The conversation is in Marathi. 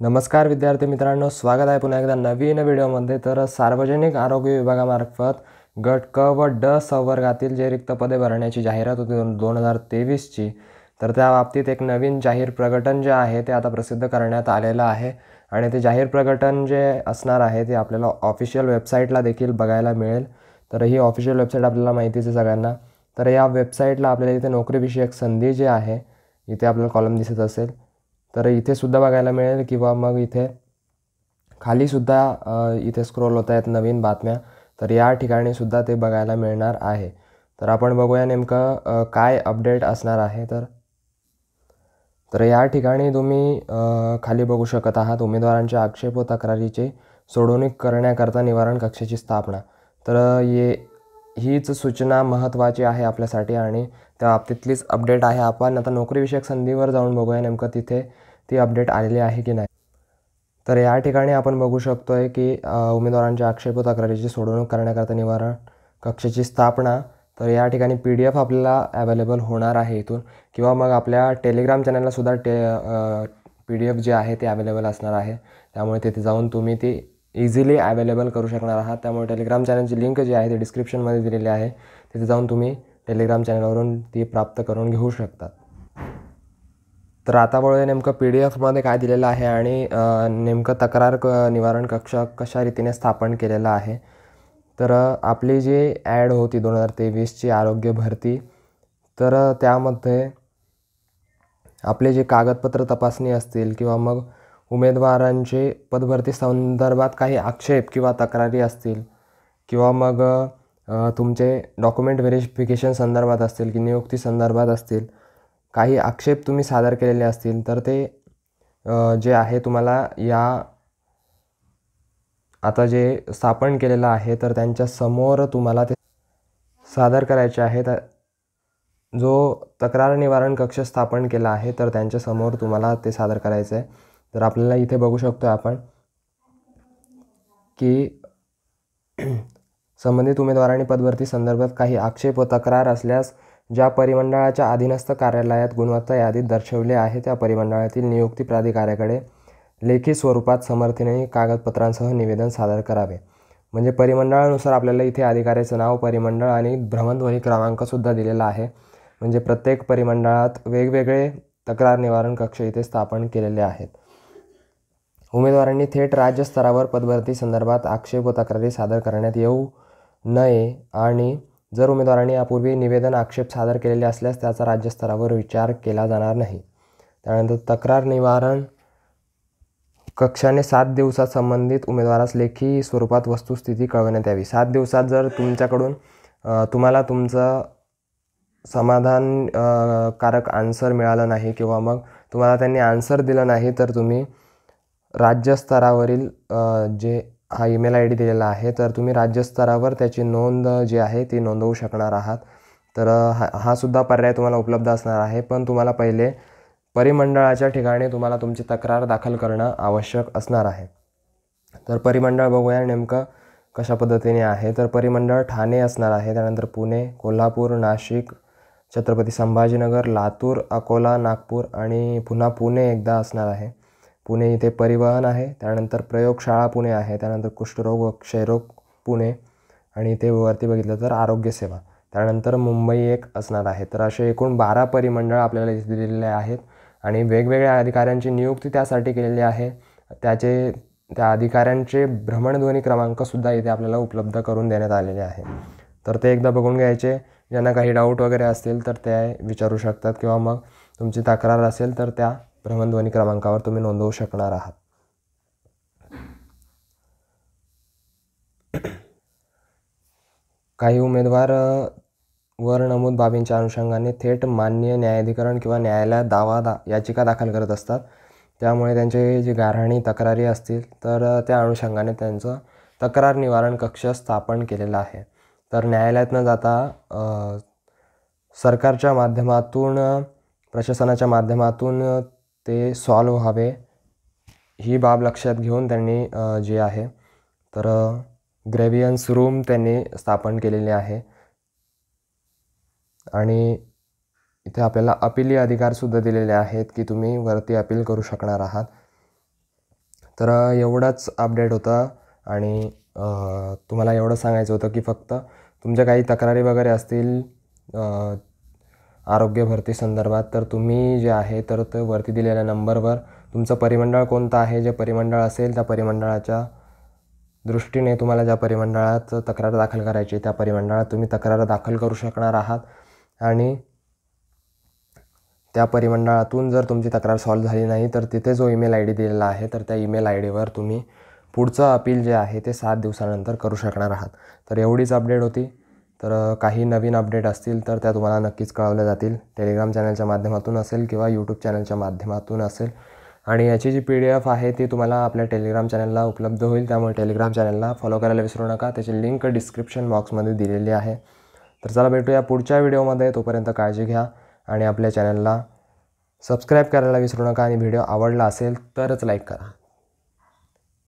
नमस्कार विद्यार्थी मित्रांनो, स्वागत आहे पुन्हा एकदा नवीन व्हिडिओमध्ये। तर सार्वजनिक आरोग्य विभागामार्फत गट क व ड संवर्गातील जे रिक्त पदे भरण्याची जाहिरात होती 2023ची, तर त्या बाबतीत एक नवीन जाहीर प्रकटन जे आहे ते आता प्रसिद्ध करण्यात आलेलं आहे। आणि ते जाहीर प्रकटन जे असणार आहे ते आपल्याला ऑफिशियल वेबसाईटला देखील बघायला मिळेल। तर ही ऑफिशियल वेबसाईट आपल्याला माहितीच आहे सगळ्यांना। तर या वेबसाईटला आपल्याला इथे नोकरीविषयक संधी जे आहे इथे आपल्याला कॉलम दिसत असेल, तर इथे सुद्धा बघायला मिळेल किंवा मग इथे खाली सुद्धा इथे स्क्रोल होत आहेत नवीन बातम्या, तर या ठिकाणी सुद्धा ते बघायला मिळणार आहे। तर आपण बघूया नेमकं काय अपडेट असणार आहे। तर या ठिकाणी तुम्ही खाली बघू शकत आहात, उमेदवारांच्या आक्षेप व तक्रारीचे सोडवणूक करण्याकरता निवारण कक्षाची स्थापना। तर हीच सूचना महत्त्वाची आहे आपल्यासाठी आणि त्या बाबतीतलीच अपडेट आहे। आपण आता नोकरीविषयक संधीवर जाऊन बघूया नेमकं तिथे ती अपडेट आलेली आहे की नाही। तर या ठिकाणी आपण बघू शकतोय की उमेदवारांच्या आक्षेप व तक्रारीची सोडवणूक करण्याकरता निवारण कक्षाची स्थापना। तर या ठिकाणी PDF आपल्याला अवेलेबल होणार आहे इथून, किंवा मग आपल्या टेलिग्राम चॅनलला सुद्धा PDF जे आहे ते अवेलेबल असणार आहे। त्यामुळे तिथे जाऊन तुम्ही ती इझिली अवेलेबल करू शकणार आहात। त्यामुळे टेलिग्राम चॅनलची लिंक जी आहे ती डिस्क्रिप्शनमध्ये दिलेली आहे, तिथे जाऊन तुम्ही टेलिग्राम चॅनलवरून ती प्राप्त करून घेऊ शकता। तर आता बघूया नेमकं PDF काय दिलेलं आहे आणि नेमकं तक्रार निवारण कक्ष कशा रीतीने स्थापन केलेला आहे। तर आपली जी ॲड होती 2023ची आरोग्य भरती, तर त्यामध्ये आपले जे कागदपत्र तपासणी असतील किंवा मग उमेदवारांचे पदभरती संदर्भात काही आक्षेप किंवा तक्रारी असतील, किंवा मग तुमचे डॉक्युमेंट व्हेरिफिकेशन संदर्भात असतील की नियुक्ती संदर्भात असतील, काही आक्षेप तुम्ही सादर केलेले असतील, तर ते जे आहे तुम्हाला या आता जे स्थापन केलेलं आहे तर त्यांच्या समोर तुम्हाला ते सादर करायचे आहेत। जो तक्रार निवारण कक्ष स्थापन केला आहे तर त्यांच्या समोर तुम्हाला ते सादर करायचं आहे। तर आपल्याला इथे बघू शकतो आपण की संबंधित उमेदवारांनी पदभरती संदर्भात काही आक्षेप व तक्रार असल्यास ज्या परिमंडळाच्या अधीनस्थ कार्यालयात गुणवत्ता यादीत दर्शवले आहे त्या परिमंडळातील नियुक्ती प्राधिकाऱ्याकडे लेखी स्वरूपात समर्थीने कागदपत्रांसह निवेदन सादर करावे। म्हणजे परिमंडळानुसार आपल्याला इथे अधिकाऱ्याचं नाव, परिमंडळ आणि भ्रमणध्वनी क्रमांकसुद्धा दिलेला आहे। म्हणजे प्रत्येक परिमंडळात वेगवेगळे तक्रार निवारण कक्ष इथे स्थापन केलेले आहेत। उमेदवारांनी थेट राज्यस्तरावर पदभरती संदर्भात आक्षेप व तक्रारी सादर करण्यात येऊ नये आणि जर उमेदवारांनी यापूर्वी निवेदन आक्षेप सादर केलेले असल्यास त्याचा राज्यस्तरावर विचार केला जाणार नाही। त्यानंतर तक्रार निवारण कक्षाने 7 दिवसात संबंधित उमेदवारास लेखी स्वरूपात वस्तुस्थिती कळवण्यात यावी। 7 दिवसात जर तुमच्याकडून तुम्हाला तुमचं समाधान कारक आन्सर मिळालं नाही किंवा मग तुम्हाला त्यांनी आन्सर दिलं नाही, तर तुम्ही राज्यस्तरावरील जे हा ईमेल ID दिलेला आहे, तर तुम्ही राज्यस्तरावर त्याची नोंद जी आहे ती नोंदवू शकणार आहात। तर हा सुद्धा पर्याय तुम्हाला उपलब्ध असणार आहे, पण तुम्हाला पहिले परिमंडळाच्या ठिकाणी तुम्हाला तुमची तक्रार दाखल करणं आवश्यक असणार आहे। तर परिमंडळ बघूया नेमकं कशा पद्धतीने आहे। तर परिमंडळ ठाणे असणार आहे, त्यानंतर पुणे, कोल्हापूर, नाशिक, छत्रपती संभाजीनगर, लातूर, अकोला, नागपूर आणि पुन्हा पुणे एकदा असणार आहे। पुणे इथे परिवहन आहे, त्यानंतर प्रयोगशाळा पुणे आहे, त्यानंतर कुष्ठरोग व क्षयरोग पुणे आणि इथे वरती बघितलं तर आरोग्य सेवा, त्यानंतर मुंबई एक असणार आहे। तर असे एकूण 12 परिमंडळ आपल्याला इथे दिलेले आहेत आणि वेगवेगळ्या अधिकाऱ्यांची नियुक्ती त्यासाठी केलेली आहे। त्या अधिकाऱ्यांचे भ्रमणध्वनी क्रमांकसुद्धा इथे आपल्याला उपलब्ध करून देण्यात आलेले आहे। तर ते एकदा बघून घ्यायचे। ज्यांना काही डाऊट वगैरे असतील तर ते विचारू शकतात, किंवा मग तुमची तक्रार असेल तर त्या भ्रमणध्वनी क्रमांकावर तुम्ही नोंदवू शकणार आहात। काही उमेदवार वर नमूद बाबींच्या अनुषंगाने थेट माननीय न्यायाधिकरण किंवा न्यायालयात याचिका दाखल करत असतात। त्यामुळे त्यांचे जे गाऱ्हाणी तक्रारी असतील तर त्या अनुषंगाने त्यांचं तक्रार निवारण कक्ष स्थापन केलेला आहे। तर न्यायालयात न जाता सरकारच्या माध्यमातून, प्रशासनाच्या माध्यमातून ते सॉल्व्ह व्हावे, ही बाब लक्षात घेऊन त्यांनी जे आहे तर ग्रेव्हियन्स रूम त्यांनी स्थापन केलेली आहे। आणि इथे आपल्याला अपिली अधिकारसुद्धा दिलेले आहेत की तुम्ही वरती अपील करू शकणार आहात। तर एवढाच अपडेट होता आणि तुम्हाला एवढं सांगायचं होतं की फक्त तुमच्या काही तक्रारी वगैरे असतील आरोग्य भरती संदर्भात तर तुम्ही जे आहे तर ते वरती दिलेल्या नंबरवर तुमचं परिमंडळ कोणतं आहे, जे परिमंडळ असेल त्या परिमंडळाच्या दृष्टीने तुम्हाला ज्या परिमंडळात तक्रार दाखल करायची त्या परिमंडळात तुम्ही तक्रार दाखल करू शकणार आहात. आणि त्या परिमंडळातून जर तुमची तक्रार सॉल्व्ह झाली नाही तर तिथे जो ईमेल आय डी दिलेला आहे तर त्या ईमेल आय डीवर तुम्ही पुढचं अपील जे आहे ते 7 दिवसानंतर करू शकणार आहात. तर एवढीच अपडेट होती. तर काही नवीन अपडेट असतील तर त्या तुम्हाला नक्कीच कळवल्या जातील. टेलिग्राम चॅनलच्या माध्यमातून असेल किंवा यूट्यूब चॅनलच्या माध्यमातून असेल. आणि याची जी PDF आहे ती तुम्हाला आपल्या टेलिग्राम चॅनलला उपलब्ध होईल. त्यामुळे टेलिग्राम चॅनलला फॉलो करायला विसरू नका. त्याची लिंक डिस्क्रिप्शन बॉक्समध्ये दिलेली आहे. तर चला भेटूया पुढच्या व्हिडिओमध्ये. तोपर्यंत काळजी घ्या आणि आपल्या चॅनलला सबस्क्राईब करायला विसरू नका. आणि व्हिडिओ आवडला असेल तरच लाईक करा.